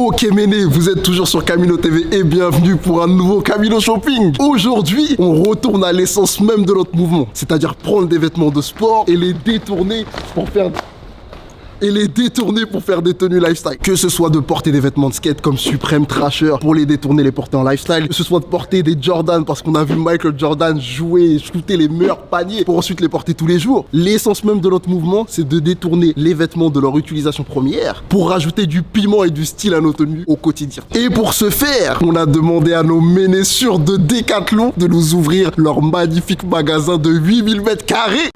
Ok Méné, vous êtes toujours sur Camino TV et bienvenue pour un nouveau Camino Shopping. Aujourd'hui, on retourne à l'essence même de notre mouvement, c'est-à-dire prendre des vêtements de sport et les détourner pour faire des tenues lifestyle. Que ce soit de porter des vêtements de skate comme Supreme Thrasher pour les détourner, les porter en lifestyle. Que ce soit de porter des Jordan parce qu'on a vu Michael Jordan jouer et shooter les meilleurs paniers pour ensuite les porter tous les jours. L'essence même de notre mouvement, c'est de détourner les vêtements de leur utilisation première pour rajouter du piment et du style à nos tenues au quotidien. Et pour ce faire, on a demandé à nos ménessures de Decathlon de nous ouvrir leur magnifique magasin de 8000 mètres carrés.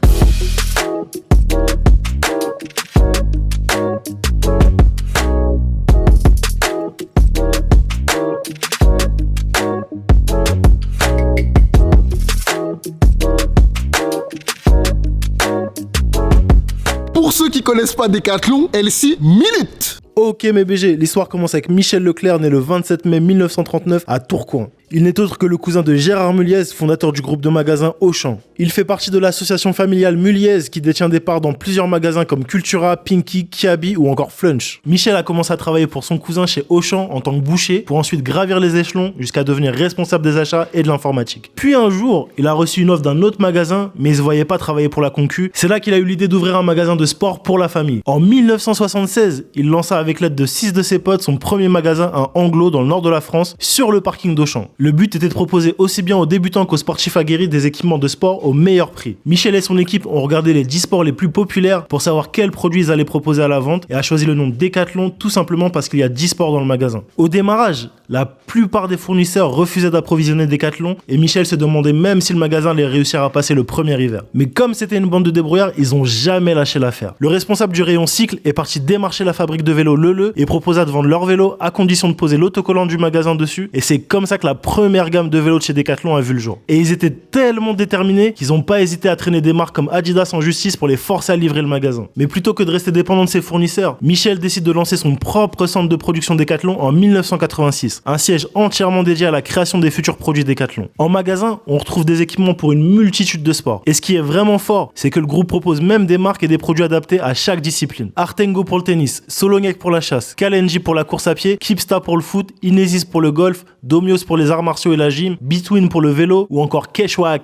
Pour ceux qui connaissent pas Decathlon, LC Minute. Ok mes BG, l'histoire commence avec Michel Leclerc, né le 27 mai 1939 à Tourcoing. Il n'est autre que le cousin de Gérard Muliez, fondateur du groupe de magasins Auchan. Il fait partie de l'association familiale Muliez qui détient des parts dans plusieurs magasins comme Cultura, Pinky, Kiabi ou encore Flunch. Michel a commencé à travailler pour son cousin chez Auchan en tant que boucher pour ensuite gravir les échelons jusqu'à devenir responsable des achats et de l'informatique. Puis un jour, il a reçu une offre d'un autre magasin mais il se voyait pas travailler pour la concu. C'est là qu'il a eu l'idée d'ouvrir un magasin de sport pour la famille. En 1976, il lança avec l'aide de 6 de ses potes son premier magasin à Anglo dans le nord de la France sur le parking d'Auchan. Le but était de proposer aussi bien aux débutants qu'aux sportifs aguerris des équipements de sport au meilleur prix. Michel et son équipe ont regardé les 10 sports les plus populaires pour savoir quels produits ils allaient proposer à la vente et a choisi le nom Decathlon tout simplement parce qu'il y a 10 sports dans le magasin. Au démarrage, la plupart des fournisseurs refusaient d'approvisionner Decathlon et Michel se demandait même si le magasin allait réussir à passer le premier hiver. Mais comme c'était une bande de débrouillards, ils ont jamais lâché l'affaire. Le responsable du rayon cycle est parti démarcher la fabrique de vélos Leleu et proposa de vendre leur vélo à condition de poser l'autocollant du magasin dessus et c'est comme ça que la première gamme de vélos de chez Decathlon a vu le jour. Et ils étaient tellement déterminés qu'ils n'ont pas hésité à traîner des marques comme Adidas en justice pour les forcer à livrer le magasin. Mais plutôt que de rester dépendant de ses fournisseurs, Michel décide de lancer son propre centre de production Decathlon en 1986, un siège entièrement dédié à la création des futurs produits Decathlon. En magasin, on retrouve des équipements pour une multitude de sports. Et ce qui est vraiment fort, c'est que le groupe propose même des marques et des produits adaptés à chaque discipline. Artengo pour le tennis, Solongek pour la chasse, Kalenji pour la course à pied, Kipsta pour le foot, Inesis pour le golf, Domios pour les arts martiaux et la gym, Between pour le vélo ou encore Quechua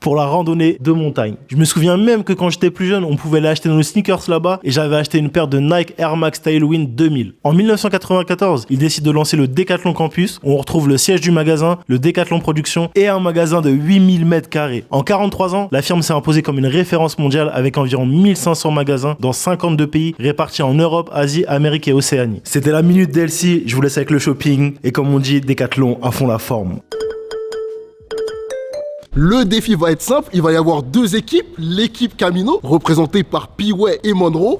pour la randonnée de montagne. Je me souviens même que quand j'étais plus jeune, on pouvait aller acheter nos sneakers là-bas et j'avais acheté une paire de Nike Air Max Tailwind 2000. En 1994, ils décident de lancer le Decathlon Campus où on retrouve le siège du magasin, le Decathlon Production et un magasin de 8000 mètres carrés. En 43 ans, la firme s'est imposée comme une référence mondiale avec environ 1500 magasins dans 52 pays répartis en Europe, Asie, Amérique et Océanie. C'était la minute d'Elsie, je vous laisse avec le shopping et comme on dit, Decathlon à fond la forme. Le défi va être simple, il va y avoir deux équipes, l'équipe Camino, représentée par Piway et Monroe.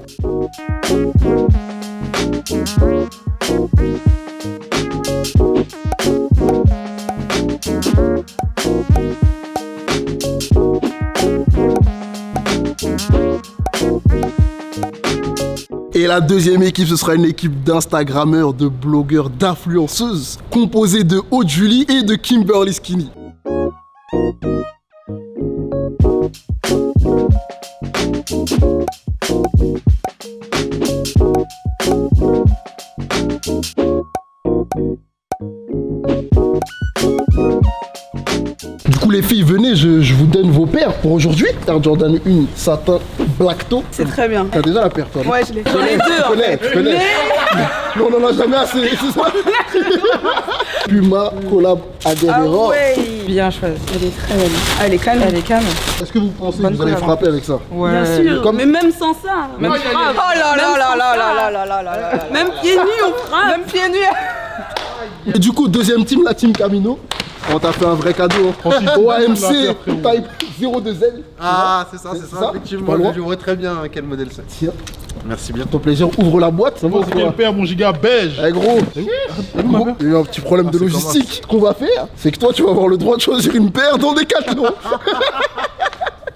Et la deuxième équipe, ce sera une équipe d'Instagrammeurs, de blogueurs, d'influenceuses, composée de Haute Julie et de Kimberly Skinny. Du coup les filles, venez, je vous donne vos paires pour aujourd'hui. Air Jordan 1 satin Black Toe. C'est très bien. T'as déjà la paire toi? Ouais, je l'ai. J'en ai deux. Tu connais. Mais on en a jamais assez, c'est ça. Puma collab Adherero. Ouais. Bien choisi. Elle est très belle. Ah, elle est calme. Elle est calme. Est-ce que vous pensez que vous allez frapper avec ça? Ouais. Bien sûr. Mais même sans ça. Même frappe. Oh là là là là là là là là. Même pieds nus on frappe. Même pieds nus. Et du coup, deuxième team, la team Camino. On t'a fait un vrai cadeau. OAMC Type 02Z. Ah, c'est ça, effectivement. Je vois très bien quel modèle c'est. Tiens. Merci bien. Ton plaisir, ouvre la boîte. C'est quel père, mon giga beige. Eh gros, il y a eu un petit problème de logistique. Ce qu'on va faire, c'est que toi, tu vas avoir le droit de choisir une paire dans des Decathlon.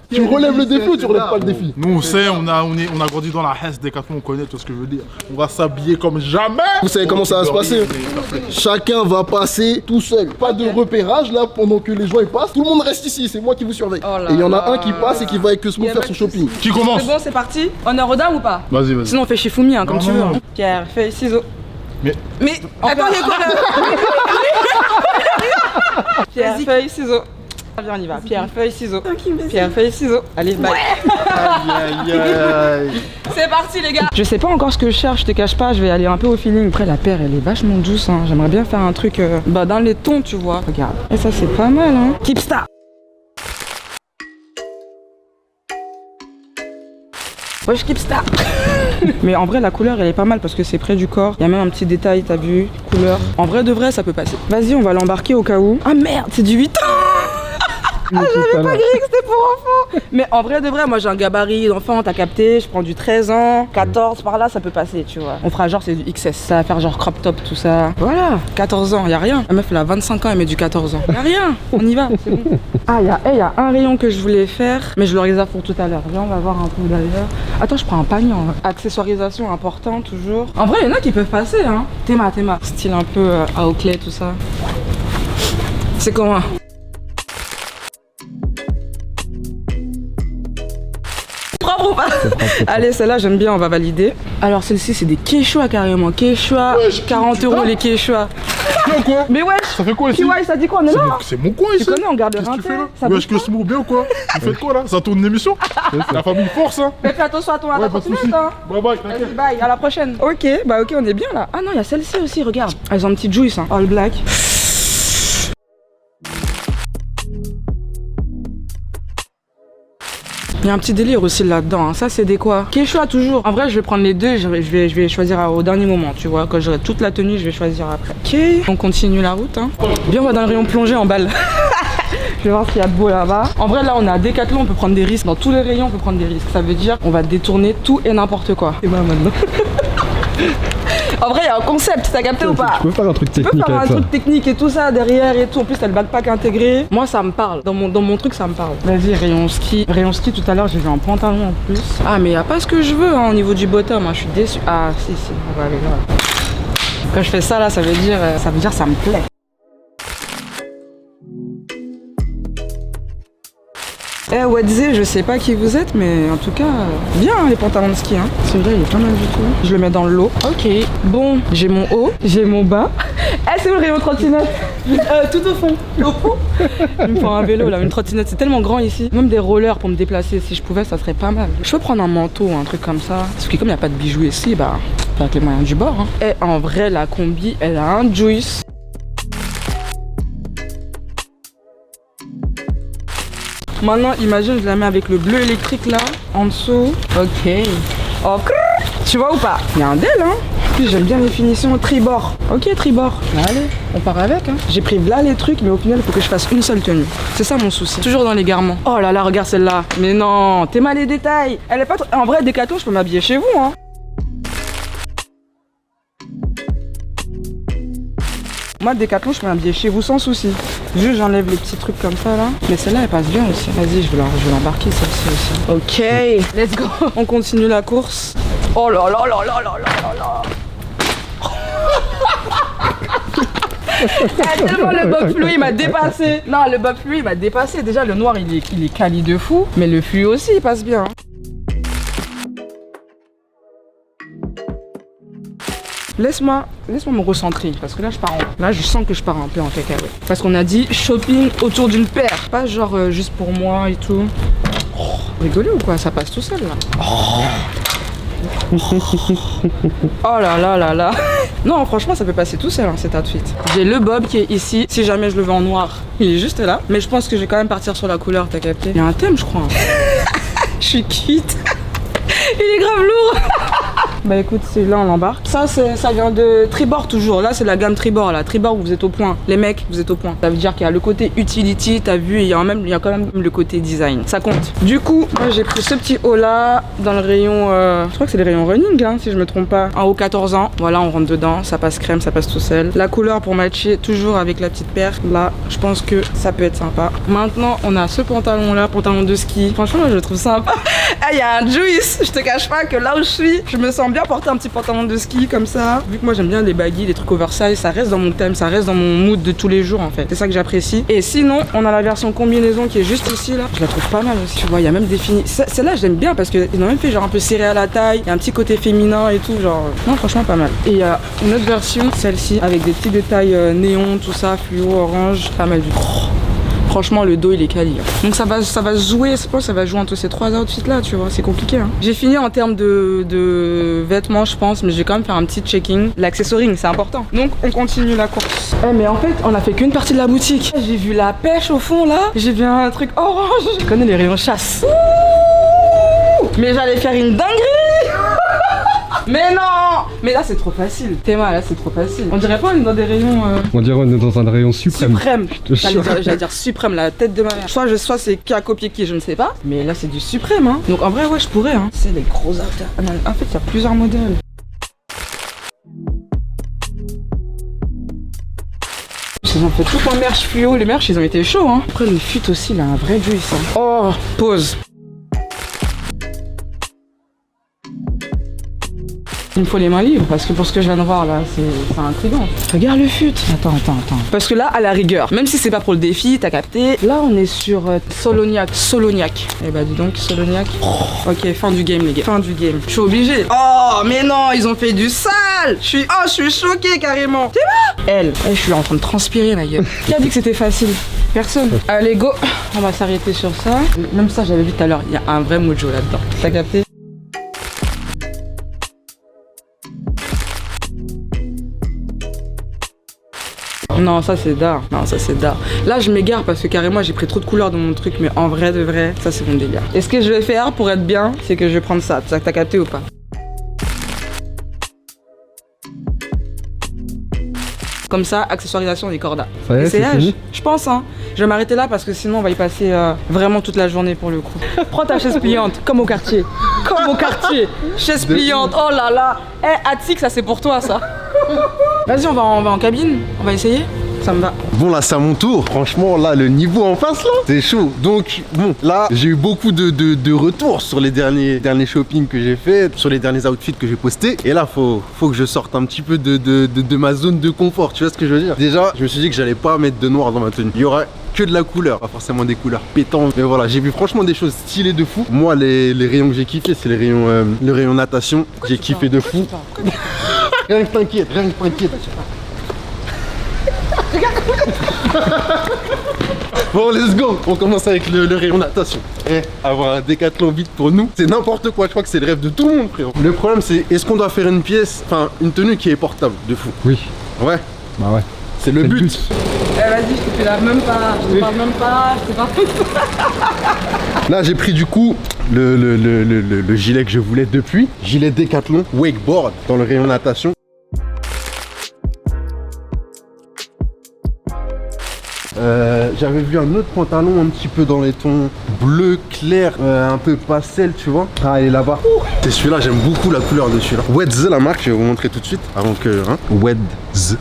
Tu relèves le défi ou tu relèves pas le défi? Nous on sait, on a grandi dans la Hesse Decathlon, on connaît tout ce que je veux dire. On va s'habiller comme jamais. Vous savez comment ça va se passer? Chacun va passer tout seul. Pas de repérage là pendant que les gens ils passent. Tout le monde reste ici, c'est moi qui vous surveille. Et il y en a un qui passe et qui va avec Cosmo faire son shopping. Qui commence? C'est bon, c'est parti. Honneur aux dames ou pas? Vas-y. Sinon on fait chez Fumi, hein, comme tu veux. Pierre, feuille, ciseaux. Mais attends, il est quoi là? Pierre, feuille, ciseaux. Viens, on y va. Pierre, feuille, ciseaux. Pierre, feuille, ciseaux. Allez, bye. aïe aïe aïe. C'est parti, les gars. Je sais pas encore ce que je cherche, je te cache pas, je vais aller un peu au feeling. Après, la paire, elle est vachement douce. Hein. J'aimerais bien faire un truc dans les tons, tu vois. Regarde. Et ça, c'est pas mal, hein. Keepstar. Wesh, Keepstar. Mais en vrai, la couleur, elle est pas mal parce que c'est près du corps. Il y a même un petit détail, t'as vu, couleur. En vrai, de vrai, ça peut passer. Vas-y, on va l'embarquer au cas où. Ah merde, c'est du 8 ans. Ah, j'avais pas grillé que c'était pour enfants. Mais en vrai de vrai, moi j'ai un gabarit d'enfant, t'as capté, je prends du 13 ans, 14 par là, ça peut passer, tu vois. On fera genre c'est du XS, ça va faire genre crop top, tout ça. Voilà, 14 ans, y'a rien. La meuf elle a 25 ans, elle met du 14 ans. Y'a rien, on y va, c'est bon. Ah, y a un rayon que je voulais faire, mais je le réserve pour tout à l'heure. Viens, on va voir un peu d'ailleurs. Attends, je prends un panier, hein. Accessoirisation important toujours. En vrai, il y en a qui peuvent passer, hein. Théma. Style un peu à clé, tout ça. C'est comment? Propre ou pas? Allez, celle-là j'aime bien, on va valider. Alors celle-ci c'est des Quechua carrément. Quechua, 40 € les Quechua. Quoi? Mais wesh, ça fait quoi ici? ouais, ça dit quoi? On est là? C'est mon coin ici. Tu connais, on garde Qu'est-ce que tu fais là? ça Wesh, que c'est bien ou quoi? Vous faites quoi là? Ça tourne une émission? La famille force, hein? Mais fais attention à ton Ouais, pas de soucis. hein. Bye bye, t'inquiète. Vas-y, bye, à la prochaine. Ok, on est bien là. Ah non, il y a celle-ci aussi, regarde. Elles ont un petit juice, hein. All black. Il y a un petit délire aussi là-dedans, hein. Ça c'est des quoi? Quechua toujours. En vrai je vais prendre les deux, je vais choisir au dernier moment, tu vois. Quand j'aurai toute la tenue, je vais choisir après. Ok, on continue la route, hein. Bien, on va dans le rayon plongée en balle. Je vais voir ce qu'il y a de beau là-bas. En vrai là on a Decathlon, on peut prendre des risques. Dans tous les rayons on peut prendre des risques. Ça veut dire on va détourner tout et n'importe quoi. Et bah maintenant. En vrai, il y a un concept, t'as capté ou pas? Tu peux faire un truc technique. Tu peux faire un truc technique et tout ça derrière et tout. En plus, t'as le backpack intégré. Moi, ça me parle. Dans mon truc, ça me parle. Vas-y, rayon ski. Rayon ski, tout à l'heure, j'ai vu un pantalon en plus. Ah, mais y a pas ce que je veux hein, au niveau du bottom. Hein. Je suis déçue. Ah, si, on va aller là. Quand je fais ça, là, ça veut dire ça me plaît. Eh Wadze, je sais pas qui vous êtes, mais en tout cas, bien hein, les pantalons de ski. Hein. Celui-là, il est pas mal du tout. Je le mets dans le lot. Ok. Bon, j'ai mon haut, j'ai mon bas. Eh, c'est où le rayon trottinette? Tout au fond. Au fond. Il me faut un vélo là, une trottinette. C'est tellement grand ici. Même des rollers pour me déplacer. Si je pouvais, ça serait pas mal. Je peux prendre un manteau, un truc comme ça. Parce que comme il n'y a pas de bijoux ici, bah, avec les moyens du bord. Hein. Et en vrai, la combi, elle a un juice. Maintenant, imagine, je la mets avec le bleu électrique là, en dessous. Ok. Oh, tu vois ou pas? Il y a un del, hein. En plus, j'aime bien les finitions tribord. Ok, tribord. Allez, on part avec, hein. J'ai pris là les trucs, mais au final, il faut que je fasse une seule tenue. C'est ça mon souci. Toujours dans l'égarement. Oh là là, regarde celle-là. Mais non, t'es mal les détails. Elle est pas trop... En vrai, Decathlon, je peux m'habiller chez vous, hein. Moi, Decathlon, je peux m'habiller chez vous sans souci. Juste, j'enlève les petits trucs comme ça là. Mais celle-là, elle passe bien aussi. Vas-y, je vais l'embarquer celle-ci aussi. Ok, let's go. On continue la course. Oh là là là là là là là. Tellement le bob fluide il m'a dépassé. Non, le bob fluide il m'a dépassé. Déjà, le noir, il est quali de fou. Mais le fluide aussi, il passe bien. Laisse-moi me recentrer parce que là je pars là je sens que je pars un peu en cacahuète. Parce qu'on a dit shopping autour d'une paire, pas genre juste pour moi et tout. Oh, rigolez ou quoi? Ça passe tout seul là. Oh là là là là. Non franchement ça peut passer tout seul hein, cet outfit. J'ai le bob qui est ici, si jamais je le veux en noir, il est juste là. Mais je pense que je vais quand même partir sur la couleur, t'as capté? Il y a un thème je crois. Je suis quitte. Il est grave lourd. Bah écoute, c'est là on l'embarque. Ça vient de Tribord toujours. Là c'est la gamme Tribord là. Tribord vous êtes au point. Les mecs vous êtes au point. Ça veut dire qu'il y a le côté utility, t'as vu, il y a quand même le côté design. Ça compte. Du coup, moi j'ai pris ce petit haut là dans le rayon. Je crois que c'est les rayons running hein, si je me trompe pas. En haut 14 ans. Voilà, on rentre dedans. Ça passe crème, ça passe tout seul. La couleur pour matcher toujours avec la petite paire. Là, je pense que ça peut être sympa. Maintenant, on a ce pantalon là, pantalon de ski. Franchement, je le trouve sympa. Il y a un juice. Je te cache pas que là où je suis, je me sens bien. bien porter un petit pantalon de ski comme ça. Vu que moi j'aime bien les baggy, les trucs oversize, ça reste dans mon thème, ça reste dans mon mood de tous les jours en fait. C'est ça que j'apprécie. Et sinon, on a la version combinaison qui est juste ici là. Je la trouve pas mal aussi. Tu vois, il y a même des finis. Celle-là, j'aime bien parce qu'ils ont même fait genre un peu serré à la taille. Il y a un petit côté féminin et tout. Genre, non, franchement, pas mal. Et il y a une autre version, celle-ci, avec des petits détails néon, tout ça, fluo, orange. Pas mal du tout. Franchement, le dos il est quali. Donc ça va se jouer, je pense, ça va jouer entre ces trois outfits là, tu vois, c'est compliqué. Hein. J'ai fini en termes de vêtements, je pense, mais je vais quand même faire un petit checking. L'accessoring, c'est important. Donc on continue la course. Mais en fait, on a fait qu'une partie de la boutique. J'ai vu la pêche au fond là, j'ai vu un truc orange. Je connais les rayons chasse. Ouh, mais j'allais faire une dinguerie. Mais non! Mais là c'est trop facile. Théma, là c'est trop facile. On dirait pas on est dans des rayons. On dirait on est dans un rayon suprême. Suprême. J'allais dire suprême, la tête de ma mère. Soit c'est qui a copié qui, je ne sais pas. Mais là c'est du suprême, hein. Donc en vrai, ouais, je pourrais, hein. C'est des gros outfits. En fait, il y a plusieurs modèles. Ils ont fait tout en merch fluo. Les merch, ils ont été chauds, hein. Après, le fut aussi, il a un vrai juice. Hein. Oh, pause. Il me faut les mains libres parce que pour ce que je viens de voir là, c'est intriguant. Regarde le fut. Attends. Parce que là, à la rigueur, même si c'est pas pour le défi, t'as capté. Là, on est sur Solognac. Eh bah, dis donc, Solognac. Ok, fin du game, les gars. Fin du game. Je suis obligée. Oh, mais non, ils ont fait du sale. Je suis choquée carrément. T'es là? Elle, je suis en train de transpirer, ma gueule. Qui a dit que c'était facile? Personne. Allez, go. On va s'arrêter sur ça. Même ça, j'avais vu tout à l'heure. Il y a un vrai mojo là-dedans. T'as capté? Non, ça c'est d'art. Là, je m'égare parce que carrément, j'ai pris trop de couleurs dans mon truc, mais en vrai de vrai, ça c'est mon délire. Et ce que je vais faire pour être bien, c'est que je vais prendre ça. T'as capté ou pas? Comme ça, accessoirisation des cordas. Essayage, je pense, hein. Je vais m'arrêter là parce que sinon on va y passer vraiment toute la journée pour le coup. Prends ta chaise pliante, comme au quartier. Chaise pliante, oh là là. Attic, ça c'est pour toi ça. Vas-y, on va en cabine, on va essayer. Ça me va. Bon là c'est à mon tour, franchement là le niveau en face là c'est chaud. Donc bon là j'ai eu beaucoup de retours sur les derniers shopping que j'ai fait, sur les derniers outfits que j'ai postés. Et là faut que je sorte un petit peu de ma zone de confort, tu vois ce que je veux dire. Déjà je me suis dit que j'allais pas mettre de noir dans ma tenue. Il y aura que de la couleur, pas forcément des couleurs pétantes. Mais voilà, j'ai vu franchement des choses stylées de fou. Moi les rayons que j'ai kiffé c'est les rayons le rayon natation. J'ai kiffé de fou. Rien que t'inquiète. Bon, let's go. On commence avec le rayon natation. Avoir un décathlon vite pour nous, c'est n'importe quoi. Je crois que c'est le rêve de tout le monde, frérot. Le problème, c'est est-ce qu'on doit faire une pièce, enfin une tenue qui est portable de fou? Oui. Ouais. Bah ouais. C'est le but. Vas-y, je te fais la même pas. Je te parle même pas. Là, j'ai pris du coup le gilet que je voulais depuis. Gilet Décathlon wakeboard dans le rayon natation. J'avais vu un autre pantalon un petit peu dans les tons bleu clair, un peu pastel, tu vois. Ah, il est là-bas. C'est celui-là, j'aime beaucoup la couleur de celui-là. Wedz, la marque, je vais vous montrer tout de suite avant que. Hein. Wedz.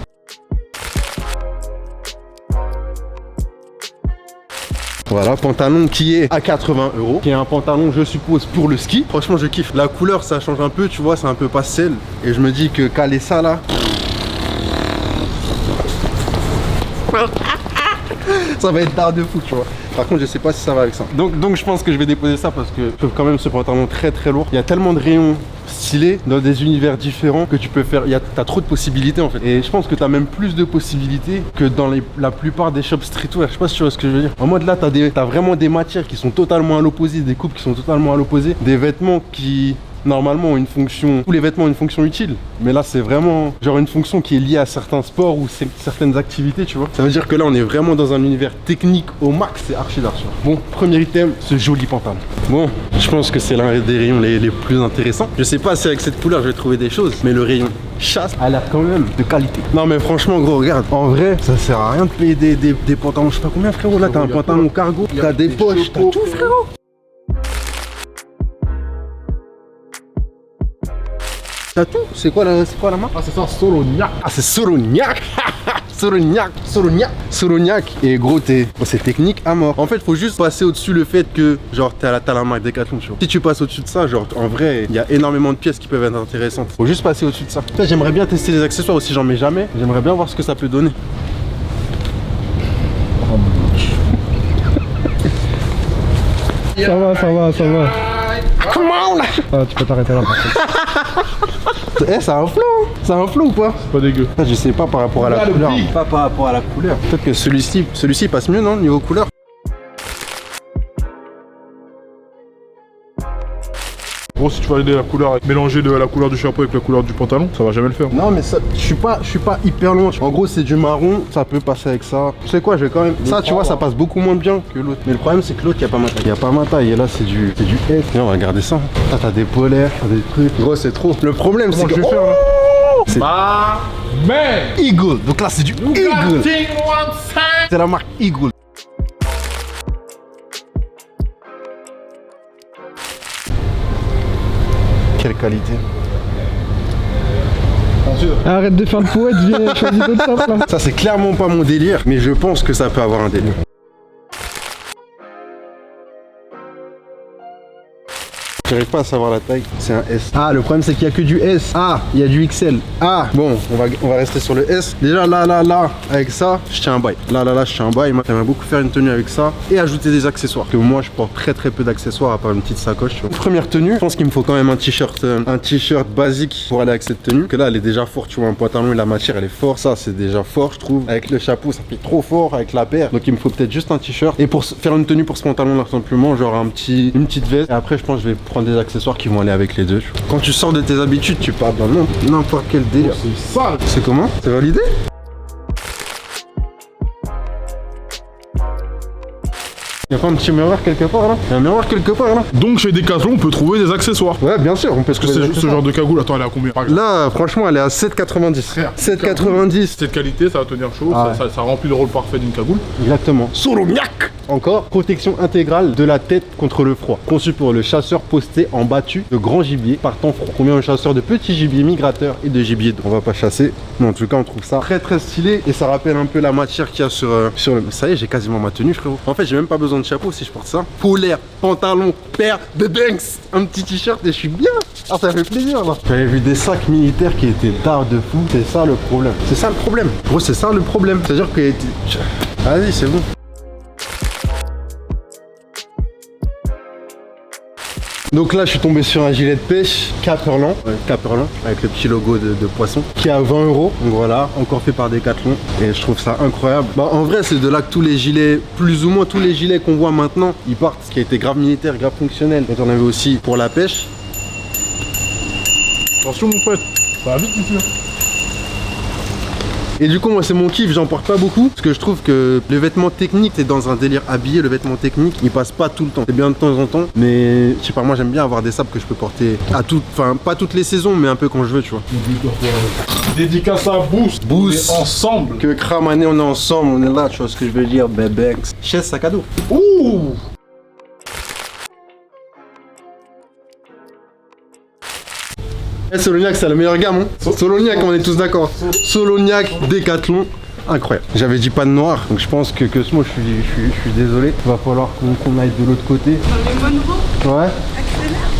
Voilà, pantalon qui est à 80 €, qui est un pantalon, je suppose, pour le ski. Franchement, je kiffe. La couleur, ça change un peu, tu vois, c'est un peu pastel. Et je me dis que caler ça là. Ça va être d'art de fou, tu vois. Par contre, je sais pas si ça va avec ça. Donc je pense que je vais déposer ça parce que je trouve quand même ce pantalon très lourd. Il y a tellement de rayons stylés dans des univers différents que tu peux faire. T'as trop de possibilités en fait. Et je pense que t'as même plus de possibilités que dans la plupart des shops streetwear. Je sais pas si tu vois ce que je veux dire. En mode là, t'as vraiment des matières qui sont totalement à l'opposé, des coupes qui sont totalement à l'opposé, des vêtements qui normalement ont une fonction, tous les vêtements ont une fonction utile, mais là c'est vraiment genre une fonction qui est liée à certains sports ou certaines activités, tu vois. Ça veut dire que là on est vraiment dans un univers technique au max, c'est archi d'archi. Bon, premier item, ce joli pantalon. Bon, je pense que c'est l'un des rayons les plus intéressants. Je sais pas si avec cette couleur je vais trouver des choses, mais le rayon chasse a l'air quand même de qualité. Non mais franchement gros, regarde, en vrai ça sert à rien de payer des pantalons, je sais pas combien frérot, là t'as un pantalon cargo, t'as des poches, t'as tout frérot. T'as tout? C'est quoi la marque? Ah, c'est ça, Solognac. Ah, c'est Solognac. Solognac. Et gros, c'est technique à mort. En fait, faut juste passer au-dessus le fait que, genre, t'as la marque Decathlon, tu vois. Si tu passes au-dessus de ça, genre, en vrai, il y a énormément de pièces qui peuvent être intéressantes. Faut juste passer au-dessus de ça. Putain, j'aimerais bien tester les accessoires aussi, j'en mets jamais. J'aimerais bien voir ce que ça peut donner. Ça va. Come on! Ah, tu peux t'arrêter là par contre. Eh, ça a un flow, hein. Ça a un flow ou pas? C'est pas dégueu. Je sais pas par rapport à la couleur. Pas par rapport à la couleur. Peut-être que celui-ci passe mieux, non, niveau couleur? Gros, si tu vas aider la couleur, mélanger la couleur du chapeau avec la couleur du pantalon, ça va jamais le faire. Non, mais ça, je suis pas hyper loin. En gros, c'est du marron, ça peut passer avec ça. Tu sais quoi, je vais quand même. Ça, tu vois, ça passe beaucoup moins bien que l'autre. Mais le problème, c'est que l'autre, il n'y a pas ma taille. Il n'y a pas ma taille. Et là, c'est du S. Viens, on va regarder ça. Là, t'as des polaires, t'as des trucs. Gros, c'est trop. Le problème, c'est que. Je vais faire là. C'est Man! Eagle. Donc là, c'est du Eagle. C'est la marque Eagle. Quelle qualité. Arrête de faire le poète, viens, choisis d'autres sapes là. Ça, c'est clairement pas mon délire, mais je pense que ça peut avoir un délire. J'arrive pas à savoir la taille, c'est un S. Ah, le problème c'est qu'il y a que du S. Ah, il y a du XL. Ah, bon, on va rester sur le S. Déjà là, avec ça, je tiens un bail. Là, je tiens un bail. Moi, j'aimerais beaucoup faire une tenue avec ça et ajouter des accessoires. Parce que moi, je porte très peu d'accessoires à part une petite sacoche. Première tenue, je pense qu'il me faut quand même un t-shirt basique pour aller avec cette tenue. Que là, elle est déjà forte, tu vois, un pantalon et la matière, elle est forte. Ça, c'est déjà fort, je trouve. Avec le chapeau, ça fait trop fort avec la paire. Donc, il me faut peut-être juste un t-shirt. Et pour faire une tenue pour ce pantalon là, simplement, genre une petite veste. Et après, je pense que je vais prendre des accessoires qui vont aller avec les deux. Quand tu sors de tes habitudes, tu pars dans n'importe quel délire. Oh, c'est sale. C'est comment? C'est validé? Y'a pas un petit miroir quelque part là? Y'a un miroir quelque part là? Donc chez Decathlon, on peut trouver des accessoires. Ouais, bien sûr, on peut Parce que c'est ce genre de cagoule. Attends, elle est à combien? Là, franchement, elle est à 7,90. 7,90. Cette qualité, ça va tenir chaud, Ah ça remplit le rôle parfait d'une cagoule. Exactement. Solognac. Encore, protection intégrale de la tête contre le froid. Conçu pour le chasseur posté en battu de grand gibier par temps froid. Combien de chasseurs de petits gibiers migrateurs et de gibier d'eau. On va pas chasser, mais en tout cas, on trouve ça très stylé. Et ça rappelle un peu la matière qu'il y a sur le... Ça y est, j'ai quasiment ma tenue, frérot. En fait, j'ai même pas besoin de chapeau si je porte ça. Polaire, pantalon, paire de Banks, un petit t-shirt et je suis bien. Ah, ça fait plaisir là. J'avais vu des sacs militaires qui étaient d'art de fou. C'est ça le problème. C'est ça le problème. Gros, c'est ça le problème. C'est-à-dire que... Vas-y, c'est bon. Donc là, je suis tombé sur un gilet de pêche Caperlan, avec le petit logo de poisson, qui est à 20 €. Donc voilà, encore fait par Decathlon. Et je trouve ça incroyable. Bah, en vrai, c'est de là que tous les gilets, plus ou moins tous les gilets qu'on voit maintenant, ils partent. Ce qui a été grave militaire, grave fonctionnel. Donc on avait aussi pour la pêche. Attention, mon pote, ça va vite ici. Et du coup, moi, c'est mon kiff, j'en porte pas beaucoup. Parce que je trouve que le vêtement technique, t'es dans un délire habillé, le vêtement technique, il passe pas tout le temps. C'est bien de temps en temps, mais je sais pas, moi, j'aime bien avoir des sapes que je peux porter à enfin, pas toutes les saisons, mais un peu quand je veux, tu vois. Dédicace à Boost. Boost. On est ensemble. Que cramané, on est ensemble, on est là, tu vois ce que je veux dire, bébé. Chaise, sac à dos. Ouh. Solognac, c'est la meilleure gamme, hein. Solognac, on est tous d'accord. Solognac, Decathlon, incroyable. J'avais dit pas de noir, donc je pense que ce mot, je suis désolé. Il va falloir qu'on aille de l'autre côté. Ouais.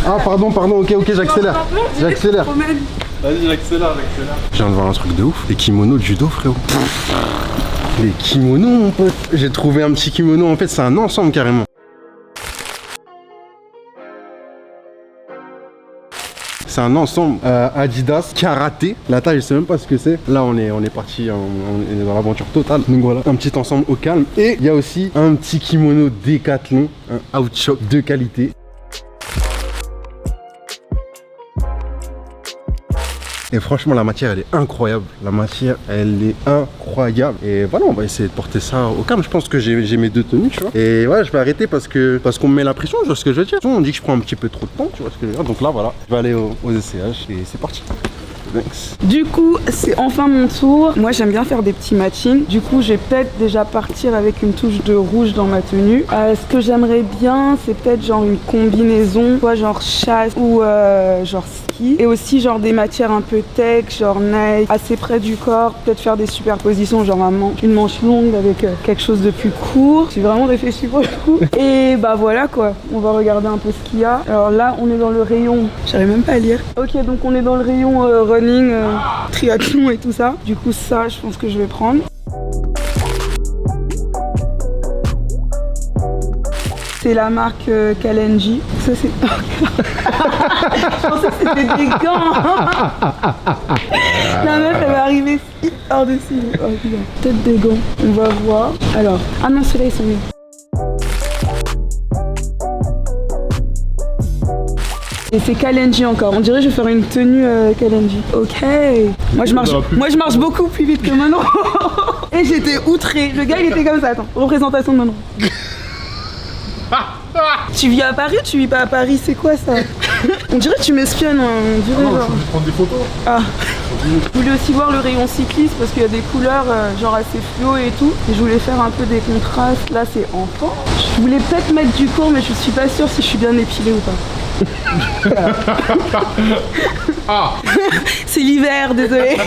Ah, pardon, ok, j'accélère. J'accélère. Vas-y, j'accélère. Je viens de voir un truc de ouf. Les kimonos de judo, frérot. Les kimonos, mon pote. J'ai trouvé un petit kimono, en fait, c'est un ensemble carrément. C'est un ensemble Adidas karaté. La taille, je sais même pas ce que c'est. Là, on est parti, on est dans l'aventure totale. Donc voilà, un petit ensemble au calme. Et il y a aussi un petit kimono Decathlon, un Outshock de qualité. Et franchement, la matière, elle est incroyable. La matière, elle est incroyable. Et voilà, on va essayer de porter ça au calme. Je pense que j'ai mes deux tenues, tu vois. Et ouais, je vais arrêter parce qu'on me met la pression, tu vois ce que je veux dire. On dit que je prends un petit peu trop de temps, tu vois ce que je veux dire. Donc là, voilà, je vais aller aux essayages et c'est parti. Thanks. Du coup, c'est enfin mon tour. Moi, j'aime bien faire des petits matchings. Du coup, je vais peut-être déjà partir avec une touche de rouge dans ma tenue. Ce que j'aimerais bien, c'est peut-être genre une combinaison, soit genre chasse ou genre ski. Et aussi genre des matières un peu tech, genre Nike, assez près du corps. Peut-être faire des superpositions, genre une manche longue avec quelque chose de plus court. J'ai vraiment réfléchi pour le coup. Et bah voilà quoi, on va regarder un peu ce qu'il y a. Alors là, on est dans le rayon, j'arrive même pas à lire. Ok, donc on est dans le rayon running, triathlon et tout ça. Du coup ça, je pense que je vais prendre. C'est la marque Kalenji. Ça c'est... Je pensais que c'était des gants. La meuf elle va arriver par-dessus. Oh putain. Peut-être des gants. On va voir. Alors. Ah non, ceux-là ils sont mieux. Et c'est Kalenji encore. On dirait que je vais faire une tenue Kalenji. Ok. Moi je marche beaucoup plus vite que Manon. Et j'étais outrée. Le gars il était comme ça. Attends. Représentation de Manon. Tu vis à Paris ou tu vis pas à Paris? C'est quoi ça? On dirait que tu m'espionnes. On dirait Non, genre. je vais prendre des photos. Ah. Je voulais aussi voir le rayon cycliste parce qu'il y a des couleurs genre assez fluo et tout. Et je voulais faire un peu des contrastes. Là c'est enfant. Je voulais peut-être mettre du court mais je suis pas sûre si je suis bien épilée ou pas. Ah. C'est l'hiver, désolé.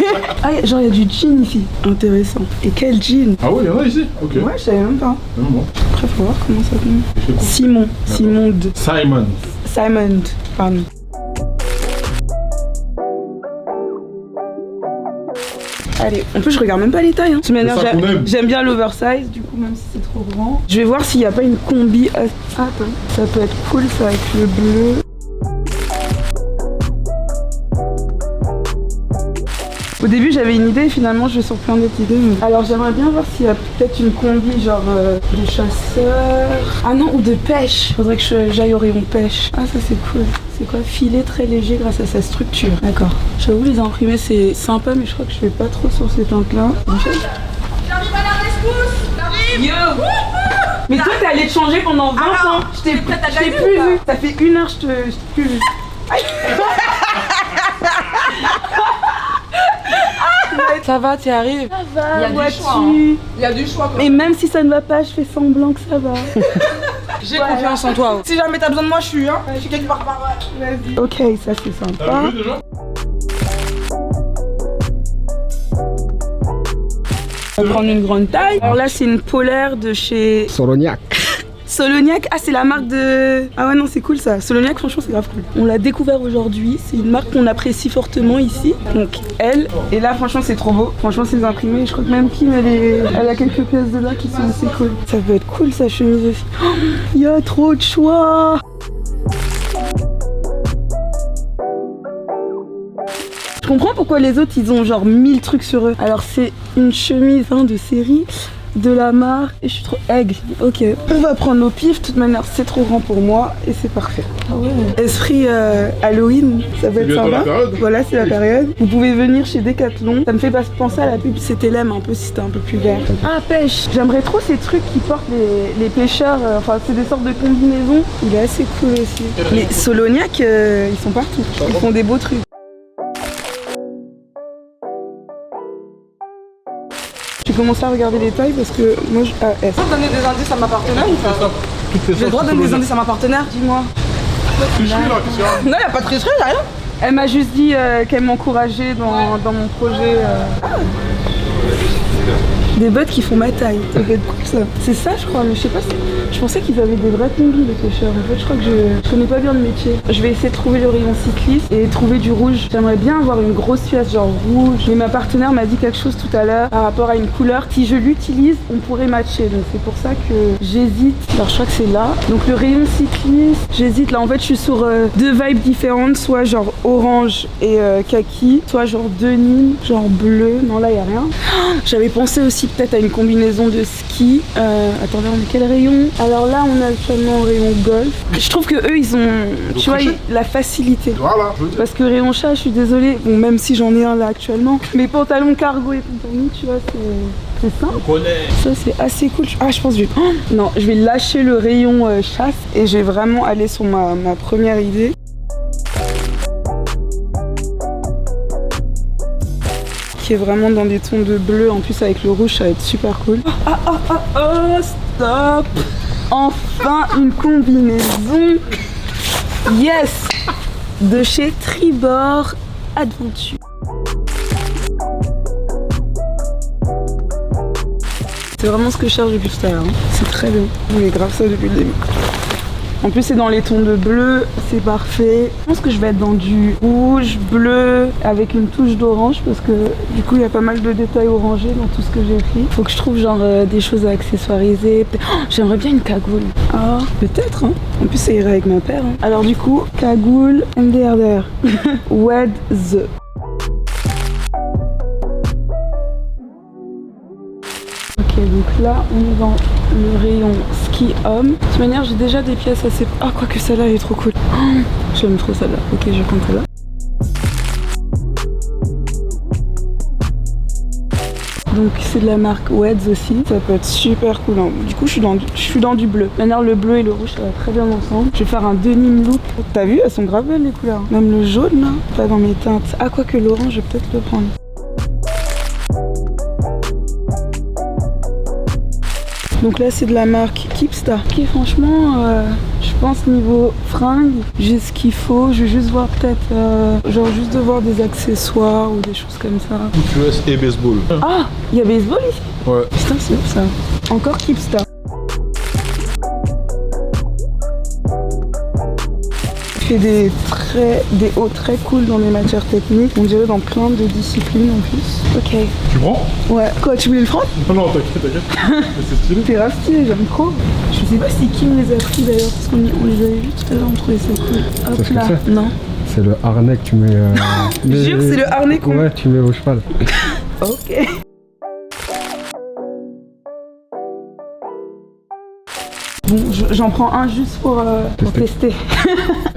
Ah, genre il y a du jean ici. Intéressant. Et quel jean? Ah oui, il y en a ici. Ok. Ouais, je savais même pas. Non, bon. Après faut voir comment ça tombe. Simon. Simon, pardon. Allez, en plus je regarde même pas les tailles. Hein. De toute manière, j'aime bien l'oversize, du coup même si c'est trop grand. Je vais voir s'il n'y a pas une combi. Ah, attends, ça peut être cool ça avec le bleu. Au début j'avais une idée, finalement je vais sur plein d'autres idées. Mais... Alors j'aimerais bien voir s'il y a peut-être une combi genre de chasseur. Ah non, ou de pêche. Faudrait que j'aille au rayon pêche. Ah ça c'est cool. C'est quoi? Filet très léger grâce à sa structure. D'accord. J'avoue les imprimer c'est sympa mais je crois que je vais pas trop sur ces teintes là. J'arrive à la rescousse. Yo. Mais toi t'es allé te changer pendant 20 ans. Je t'ai plus vu. Ça fait 1 heure je t'ai plus vu. Ça va, t'y arrives? Ça va, Il y a du choix. Hein. Il y a du choix. Mais même si ça ne va pas, je fais semblant que ça va. J'ai confiance en toi. Si jamais t'as besoin de moi, je suis quelque part par là. Vas-y. Ok, ça c'est sympa. T'as vu déjà? On va prendre une grande taille. Alors là, c'est une polaire de chez Soloniac. Soloniac. Ah, c'est la marque de... Ah ouais, non, c'est cool ça. Soloniac, franchement, c'est grave cool. On l'a découvert aujourd'hui. C'est une marque qu'on apprécie fortement ici. Donc, elle. Et là, franchement, c'est trop beau. Franchement, c'est imprimé. Je crois que même Kim, elle a quelques pièces de là qui sont assez cool. Ça peut être cool, sa chemise aussi. Il y a trop de choix. Je comprends pourquoi les autres ils ont genre 1000 trucs sur eux. Alors c'est une chemise de série de la marque et je suis trop aigre. Ok, on va prendre au pif. De toute manière c'est trop grand pour moi et c'est parfait. Ah ouais. Esprit Halloween, ça va être sympa. Voilà, c'est la période. Vous pouvez venir chez Decathlon. Ça me fait penser à la pub CTLM un peu si c'était un peu plus vert. Ah pêche. J'aimerais trop ces trucs qui portent les pêcheurs. Enfin c'est des sortes de combinaisons. Il est assez cool aussi. Les Soloniac ils sont partout. Ils font des beaux trucs. J'ai commencé à regarder les tailles parce que moi je... Ah, S. Tu peux donner des indices à ma partenaire ou pas? J'ai le droit de donner des indices à ma partenaire? Dis-moi. Tricherie là, qu'est-ce qu'il y a? Non, y'a pas de tricherie, y'a rien. Elle m'a juste dit qu'elle m'encourageait dans mon projet. Des bottes qui font ma taille, ça peut être cool ça. C'est ça je crois, mais je sais pas, je pensais qu'ils avaient des vrais combis les pêcheurs. En fait je crois que je connais pas bien le métier. Je vais essayer de trouver le rayon cycliste et trouver du rouge. J'aimerais bien avoir une grosse pièce genre rouge. Mais ma partenaire m'a dit quelque chose tout à l'heure par rapport à une couleur. Si je l'utilise, on pourrait matcher. Donc c'est pour ça que j'hésite. Alors je crois que c'est là. Donc le rayon cycliste, j'hésite là. En fait je suis sur 2 vibes différentes, soit genre orange et kaki, soit genre denim, genre bleu. Non là y a rien. J'avais pensé aussi peut-être à une combinaison de ski. Attendez, on est quel rayon? Alors là, on a actuellement un rayon golf. Je trouve que eux, ils ont, tu vois, la facilité. Voilà. Parce que rayon chat, je suis désolée. Bon, même si j'en ai un là actuellement. Mes pantalons cargo et compagnie, tu vois, c'est simple. Ça, c'est assez cool. Ah, je pense que non, je vais lâcher le rayon chasse et je vais vraiment aller sur ma première idée. qui est vraiment dans des tons de bleu. En plus, avec le rouge, ça va être super cool. Stop! Enfin, une combinaison. Yes! De chez Tribord Adventure. C'est vraiment ce que je cherche depuis tout à l'heure. C'est très bien. Je voulais grave ça depuis le début. En plus, c'est dans les tons de bleu, c'est parfait. Je pense que je vais être dans du rouge, bleu, avec une touche d'orange, parce que du coup, il y a pas mal de détails orangés dans tout ce que j'ai pris. Faut que je trouve genre des choses à accessoiriser. Oh, j'aimerais bien une cagoule. Ah, peut-être, hein. En plus, ça irait avec ma paire. Hein. Alors du coup, cagoule, MDRDR. Wed the. Ok, donc là, on est dans le rayon ski homme. De toute manière, j'ai déjà des pièces assez... Ah, quoique celle-là, elle est trop cool. Oh, j'aime trop celle-là. Ok, je vais prendre celle-là. Donc c'est de la marque Weds aussi, ça peut être super cool. Hein. Du coup je suis dans du bleu. Maintenant le bleu et le rouge ça va très bien ensemble. Je vais faire un denim look. T'as vu, elles sont grave belles les couleurs. Même le jaune là, pas dans mes teintes. Ah quoique l'orange, je vais peut-être le prendre. Donc là c'est de la marque Keepstar. Ok franchement je pense niveau fringues, j'ai ce qu'il faut. Je vais juste voir peut-être genre juste de voir des accessoires ou des choses comme ça. US et baseball. Ah, il y a baseball ici? Ouais. Putain c'est ouf ça. Encore Keepstar. Je fais des hauts très cool dans les matières techniques, on dirait dans plein de disciplines en plus. Ok. Tu prends? Ouais. Quoi, tu voulais le prendre? Non, t'inquiète. C'est stylé. C'est grave stylé, j'aime trop. Je sais pas si qui me les a pris d'ailleurs, parce qu'on les avait vus tout à l'heure, on trouvait ça cool. Hop là. Non. C'est le harnais que tu mets. Jure, c'est le harnais qu'on... Ouais, tu mets au cheval. Ok. Bon, j'en prends un juste pour tester.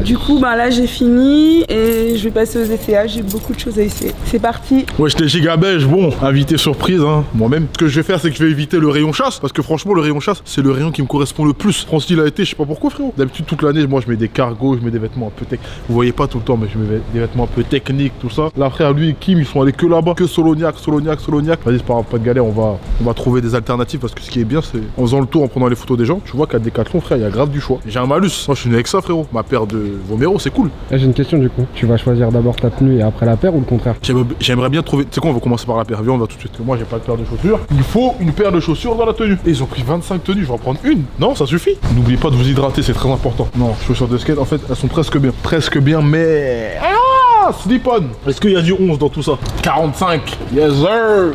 Du coup, bah là j'ai fini et je vais passer aux essayages. J'ai beaucoup de choses à essayer. C'est parti. Ouais, j'étais giga beige. Bon, invité surprise, hein, moi-même. Ce que je vais faire, c'est que je vais éviter le rayon chasse. Parce que franchement, le rayon chasse, c'est le rayon qui me correspond le plus. France il a été, je sais pas pourquoi, frérot. D'habitude, toute l'année, moi je mets des cargos, je mets des vêtements un peu techniques. Vous voyez pas tout le temps, mais je mets des vêtements un peu techniques, tout ça. Là, frère, lui et Kim, ils sont allés que là-bas. Que Solognac. Vas-y, c'est pas de galère, on va trouver des alternatives. Parce que ce qui est bien, c'est en faisant le tour, en prenant les photos des gens, tu vois qu'à Decathlon, frère, il y a grave du choix. J'ai un malus. Moi, je suis né avec ça, frérot. Ma paire de Vomero, c'est cool. J'ai une question du coup. Tu vas choisir d'abord ta tenue et après la paire ou le contraire? J'aimerais bien trouver. Tu sais quoi, on va commencer par la paire. Viens, on va tout de suite. Moi, j'ai pas de paire de chaussures. Il faut une paire de chaussures dans la tenue. Et ils ont pris 25 tenues. Je vais en prendre une. Non, ça suffit. N'oubliez pas de vous hydrater, c'est très important. Non, chaussures de skate, en fait, elles sont presque bien. Presque bien, mais. Ah, slip-on. Est-ce qu'il y a du 11 dans tout ça? 45. Yes, sir.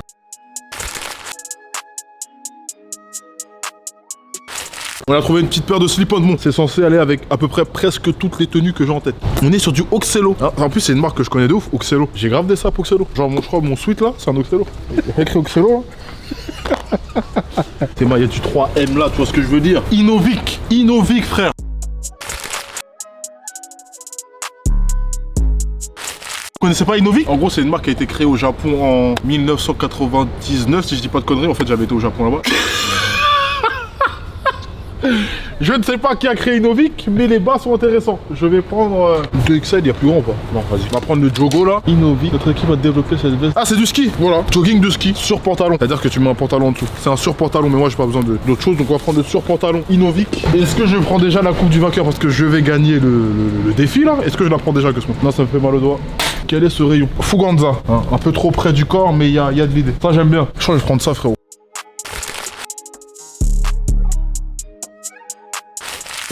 On a trouvé une petite paire de slip-on. Bon, c'est censé aller avec à peu près presque toutes les tenues que j'ai en tête. On est sur du Oxello. Ah, en plus, c'est une marque que je connais de ouf, Oxello. J'ai grave des sapes Oxello. Genre, je crois mon sweat là, c'est un Oxello. Il y a écrit Oxello là. C'est moi, il y a du 3M là, tu vois ce que je veux dire. Innovic, frère. Vous connaissez pas Innovic? En gros, c'est une marque qui a été créée au Japon en 1999, si je dis pas de conneries. En fait, j'avais été au Japon là-bas. Je ne sais pas qui a créé Innovic, mais les bas sont intéressants. Je vais prendre 2XL, il y a plus grand ou pas? Non, vas-y. On va prendre le Jogo là. Innovic, notre équipe va développer cette veste. Ah, c'est du ski, voilà. Jogging de ski, sur pantalon. C'est-à-dire que tu mets un pantalon en dessous. C'est un sur-pantalon, mais moi j'ai pas besoin d'autre chose, donc on va prendre le sur-pantalon Innovic. Est-ce que je prends déjà la coupe du vainqueur parce que je vais gagner le défi là? Est-ce que je la prends déjà que ce moment? Non, ça me fait mal au doigt. Quel est ce rayon? Fuganza, hein, un peu trop près du corps, mais il y a de l'idée. Ça, j'aime bien. Je crois que je vais prendre ça, frérot.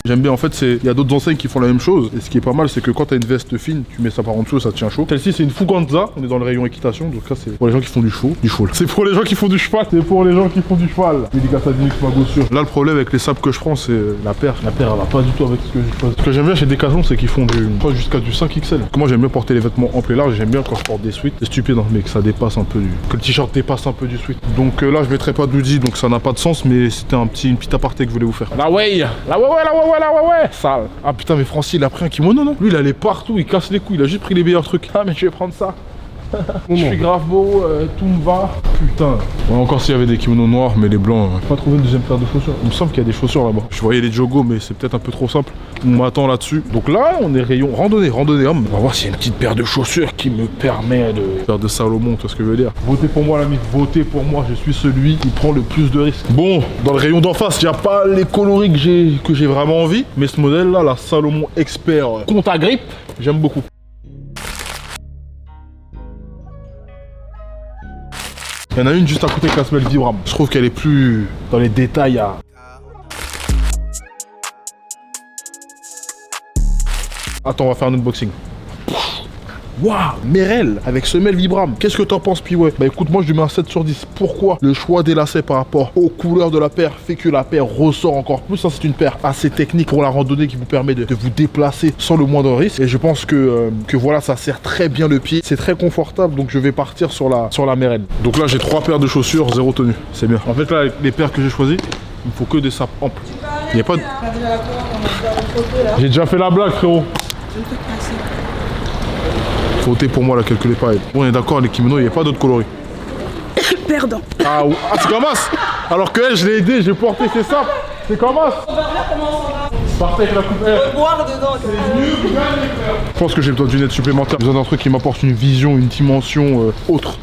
J'aime bien, en fait, il y a d'autres enseignes qui font la même chose. Et ce qui est pas mal, c'est que quand t'as une veste fine, tu mets ça par en dessous et ça tient chaud. Celle-ci, c'est une Fuganza. On est dans le rayon équitation. Donc là, c'est pour les gens qui font du cheval. C'est pour les gens qui font du cheval. C'est pour les gens qui font du cheval. Dédicace à Dynix Magossure. Là, le problème avec les sapes que je prends, c'est la paire. La paire, elle va pas du tout avec ce que je choisis. Ce que j'aime bien chez Decathlon, c'est qu'ils font jusqu'à du 5XL. Moi, j'aime bien porter les vêtements amples et larges. J'aime bien quand je porte des sweats. C'est stupide, hein, mais que ça dépasse un peu que le t-shirt dépasse un peu du sweat. Donc là, je mettrai pas d'hoodie, donc ça n'a pas de sens. Mais c'était une petite aparté que je voulais vous faire. La ouais. Ça. Ah putain, mais Francis il a pris un kimono, non? Lui il allait partout, il casse les couilles, il a juste pris les meilleurs trucs. Ah mais je vais prendre ça. Je suis grave beau, tout me va. Putain. Ouais, encore s'il y avait des kimonos noirs, mais les blancs. J'ai pas trouvé une deuxième paire de chaussures. Il me semble qu'il y a des chaussures là-bas. Je voyais les jogos, mais c'est peut-être un peu trop simple. On m'attend là-dessus. Donc là, on est rayon randonnée homme. On va voir s'il y a une petite paire de chaussures qui me permet de faire de Salomon, tu vois ce que je veux dire. Votez pour moi, l'ami. Votez pour moi. Je suis celui qui prend le plus de risques. Bon, dans le rayon d'en face, il n'y a pas les coloris que j'ai vraiment envie. Mais ce modèle-là, la Salomon Expert compte à grippe, j'aime beaucoup. Il y en a une juste à côté de la semelle Vibram. Je trouve qu'elle est plus dans les détails à... Attends, on va faire un unboxing. Waouh, Merrell avec semelle Vibram. Qu'est-ce que t'en penses, Piway? Bah écoute, moi je lui mets un 7 sur 10. Pourquoi? Le choix des lacets par rapport aux couleurs de la paire fait que la paire ressort encore plus. Ça, c'est une paire assez technique pour la randonnée qui vous permet de vous déplacer sans le moindre risque. Et je pense que voilà, ça sert très bien le pied. C'est très confortable, donc je vais partir sur la Merrell. Donc là, j'ai 3 paires de chaussures, 0 tenue. C'est bien. En fait, là, les paires que j'ai choisies, il me faut que des sapes amples. Il n'y a pas de... J'ai déjà fait la blague, frérot. Votez pour moi, là, calculez pas. Bon, on est d'accord, les kimonos, il n'y a pas d'autres coloris. Perdant. Ah, c'est comme as. Alors que elle, je l'ai aidé, j'ai porté ses sapes. C'est comme as. Parfait avec la coupe. Boire dedans. Je pense que j'ai besoin d'une aide supplémentaire. J'ai besoin d'un truc qui m'apporte une vision, une dimension autre.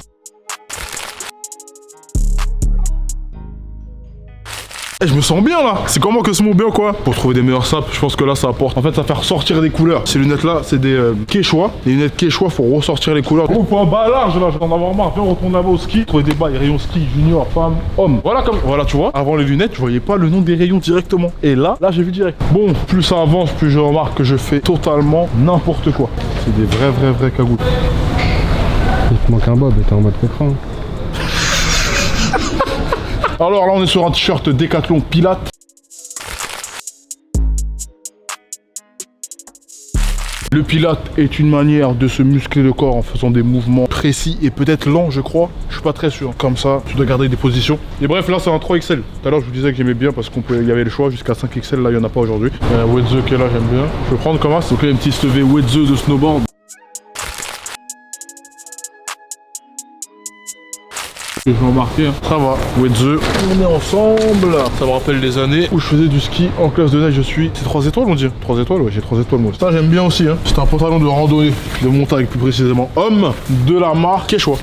Eh, je me sens bien là. C'est comment que ce mot bien quoi? Pour trouver des meilleurs sapes, je pense que là ça apporte. En fait, ça fait ressortir des couleurs. Ces lunettes là, c'est des Quechua. Les lunettes Quechua, faut ressortir les couleurs. Oh, faut un bas large là, je vais en avoir marre. Viens, on retourne là-bas au ski. Trouver des bails, rayons ski, junior, femme, homme. Voilà, tu vois. Avant les lunettes, je voyais pas le nom des rayons directement. Et là j'ai vu direct. Bon, plus ça avance, plus je remarque que je fais totalement n'importe quoi. C'est des vrais cagoules. Il te manque un bob et t'es en mode pétrin. Alors là, on est sur un t-shirt Décathlon Pilate. Le Pilate est une manière de se muscler le corps en faisant des mouvements précis et peut-être lents, je crois. Je suis pas très sûr. Comme ça, tu dois garder des positions. Et bref, là, c'est un 3XL. Tout à l'heure, je vous disais que j'aimais bien parce qu'il y avait le choix jusqu'à 5XL. Là, il n'y en a pas aujourd'hui. Wedze qui est là, j'aime bien. Je vais prendre comment? Donc là, un petit levé Wedze de snowboard. Je vais remarquer, hein. Ça va. Wedze, on est ensemble. Ça me rappelle les années où je faisais du ski en classe de neige. C'est 3 étoiles, on dit. 3 étoiles, ouais, j'ai 3 étoiles moi. Ça, j'aime bien aussi. Hein. C'est un pantalon de randonnée, de montagne plus précisément. Homme de la marque Quechua.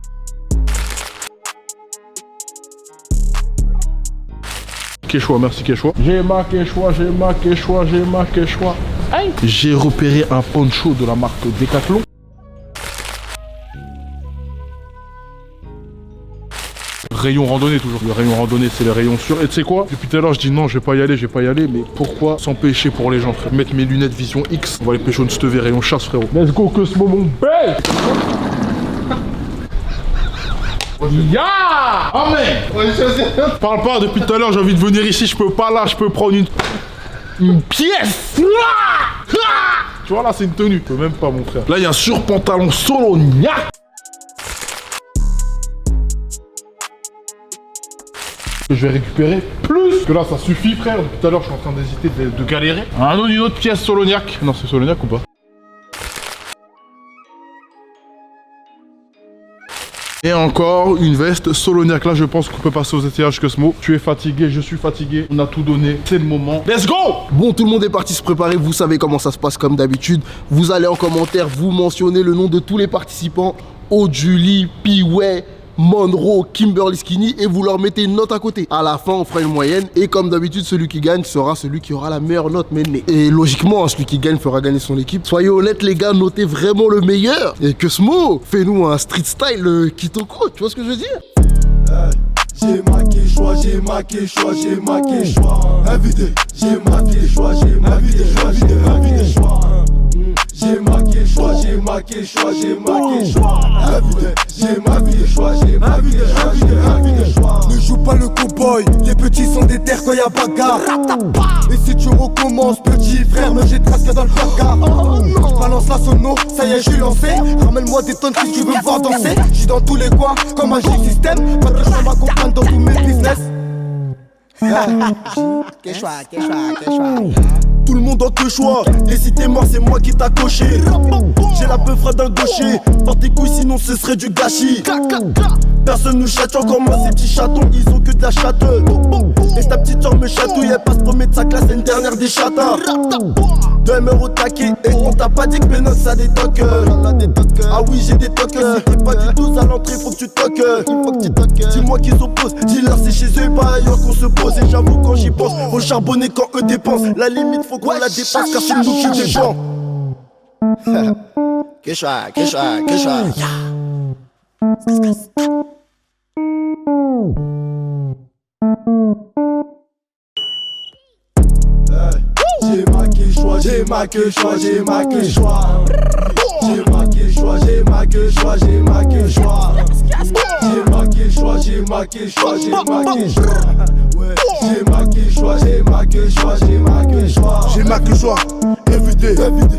Quechua, merci Quechua. J'ai ma Quechua. Aïe. J'ai repéré un poncho de la marque Décathlon. Rayon randonnée toujours. Le rayon randonnée, c'est les rayons sûrs. Et tu sais quoi? Depuis tout à l'heure, je dis non, je vais pas y aller. Mais pourquoi s'empêcher pour les gens, frère? Mettre mes lunettes vision X. On va aller pêcher une stevé rayon chasse, frérot. Let's go, que ce moment belle. Ya! Oh mais parle pas, depuis tout à l'heure, j'ai envie de venir ici. Je peux pas là, je peux prendre une pièce. Tu vois là, c'est une tenue. Je peux même pas, mon frère. Là, il y a un surpantalon Solognac. Je vais récupérer plus que là ça suffit frère. Depuis tout à l'heure je suis en train d'hésiter de galérer. Une autre pièce Solognac. Non, c'est Solognac ou pas? Et encore une veste Solognac. Là je pense qu'on peut passer aux étayages que ce mot. Tu es fatigué, je suis fatigué. On a tout donné, c'est le moment. Let's go! Bon, tout le monde est parti se préparer. Vous savez comment ça se passe comme d'habitude. Vous allez en commentaire, vous mentionnez le nom de tous les participants. Julie, Piway, Monroe, Kimberly Skinny, et vous leur mettez une note à côté. À la fin, on fera une moyenne, et comme d'habitude, celui qui gagne sera celui qui aura la meilleure note menée. Et logiquement, celui qui gagne fera gagner son équipe. Soyez honnêtes les gars, notez vraiment le meilleur. Et que ce mot, fais-nous un street style Kitoko, tu vois ce que je veux dire? J'ai ma Quechua, j'ai ma Quechua, j'ai ma Quechua. Invité, j'ai ma Quechua, j'ai ma Quechua, j'ai ma Quechua. J'ai ma Quechua, j'ai ma Quechua, j'ai ma Quechua. Invité, j'ai ma Quechua, j'ai ma Quechua, j'ai ma Quechua. Ne joue pas le cowboy, les petits sont des terres quand y'a bagarre. Et si tu recommences, petit frère, me jette presque dans le placard. Balance la sono, ça y est, je suis lancé. Ramène-moi des tonnes si tu veux me voir danser. J'suis dans tous les coins, comme un G-System. Pas de chance m'accompagne dans tous mes business. Quechua, Quechua, Quechua. tout le monde en que choix. Et si t'es mort, c'est moi qui t'a coché. J'ai la peufra d'un gaucher. Porte tes couilles, sinon ce serait du gâchis. Personne nous châtie, encore moi ces petits chatons, ils ont que de la chatte. Et ta petite soeur me chatouille, elle passe premier de sa classe, c'est une dernière des chatas. 2 MR au taquet, et on t'a pas dit que mes notes ça détoque. Ah oui j'ai des toques, si t'es pas du 12 à l'entrée faut que tu toques. Dis-moi qu'ils s'opposent, dis-leur c'est chez eux pas ailleurs qu'on se pose. Et j'avoue quand j'y pense, faut charbonner quand eux dépensent. La limite faut qu'on la dépasse car c'est nous qui dépend. Quechua, quechua, quechua. J'ai marqué choix, j'ai marqué choix, j'ai marqué choix. J'ai marqué choix, j'ai marqué choix, j'ai marqué choix. J'ai marqué choix, j'ai marqué choix, j'ai marqué choix. J'ai marqué choix, j'ai marqué choix, j'ai marqué choix. J'ai marqué choix, invité,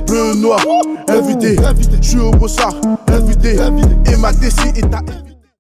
bleu noir, invité. J'suis au Bossard, invité. Et ma déci est à